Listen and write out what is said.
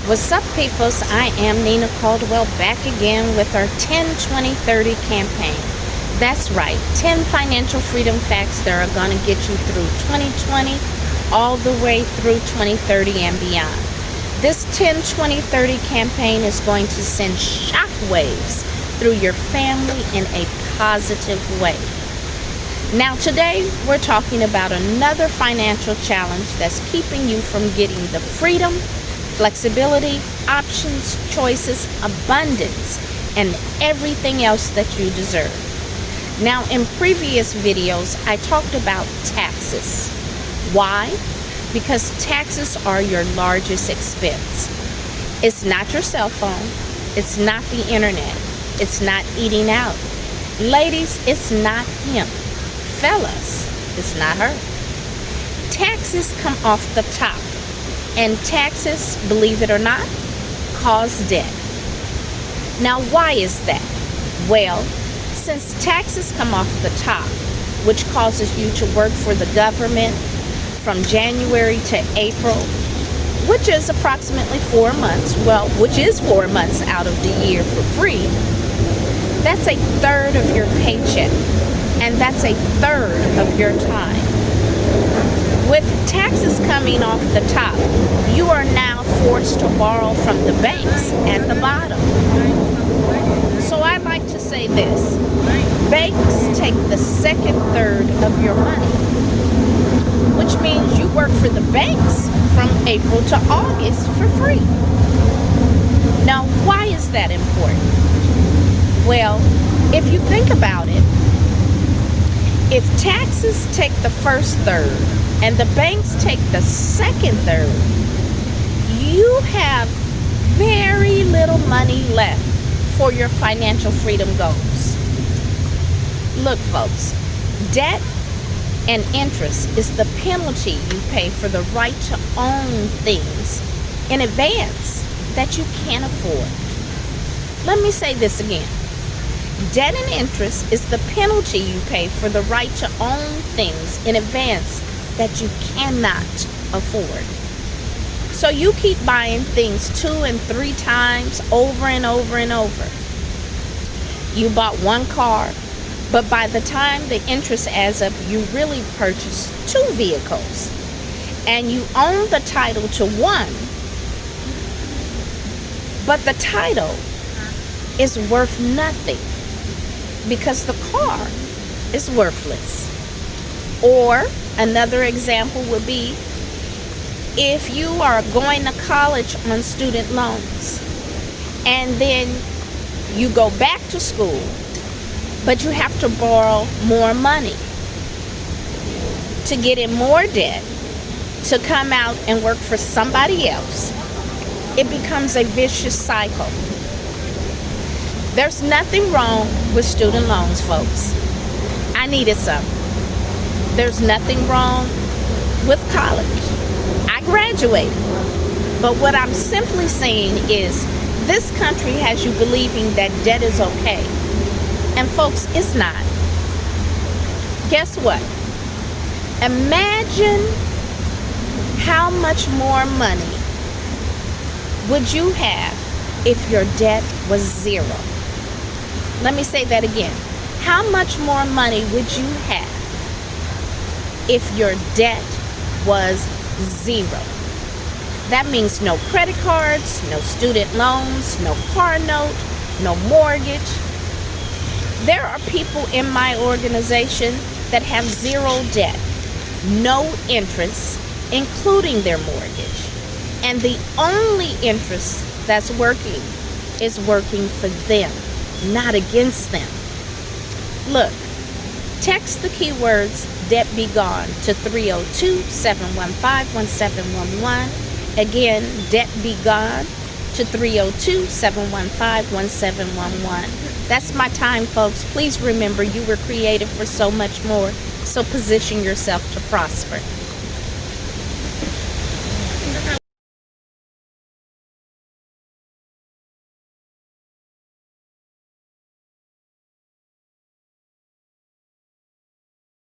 What's up, peoples? I am Nina Caldwell, back again with our 10 20 30 campaign. That's right, 10 financial freedom facts that are going to get you through 2020 all the way through 2030 and beyond. This 10 20 30 campaign is going to send shockwaves through your family in a positive way. Now today we're talking about another financial challenge that's keeping you from getting the freedom, flexibility, options, choices, abundance, and everything else that you deserve. Now, in previous videos, I talked about taxes. Why? Because taxes are your largest expense. It's not your cell phone. It's not the internet. It's not eating out. Ladies, it's not him. Fellas, it's not her. Taxes come off the top. And taxes, believe it or not, cause debt. Now, why is that? Well, since taxes come off the top, which causes you to work for the government from January to April, which is approximately 4 months, which is 4 months out of the year for free, that's a third of your paycheck, and that's a third of your time. With taxes coming off the top, you are now forced to borrow from the banks at the bottom. So I like to say this: banks take the second third of your money, which means you work for the banks from April to August for free. Now, why is that important? Well, if you think about it, if taxes take the first third and the banks take the second third, you have very little money left for your financial freedom goals. Look, folks, debt and interest is the penalty you pay for the right to own things in advance that you can't afford. Let me say this again. Debt and interest is the penalty you pay for the right to own things in advance that you cannot afford. So you keep buying things 2 and 3 times over and over and over. You bought one car, but by the time the interest adds up, you really purchased 2 vehicles. And you own the title to one, but the title is worth nothing because the car is worthless. Or another example would be if you are going to college on student loans and then you go back to school, but you have to borrow more money to get in more debt to come out and work for somebody else. It becomes a vicious cycle. There's nothing wrong with student loans, folks. I needed some. There's nothing wrong with college. I graduated. But what I'm simply saying is this country has you believing that debt is okay. And folks, it's not. Guess what? Imagine how much more money would you have if your debt was 0. Let me say that again. How much more money would you have if your debt was 0? That means no credit cards, no student loans, no car note, no mortgage. There are people in my organization that have 0 debt, no interest, including their mortgage. And the only interest that's working is working for them, not against them. Look, text the keywords debt be gone to 302-715-1711. Again, debt be gone to 302-715-1711. That's my time, folks. Please remember you were created for so much more, so position yourself to prosper.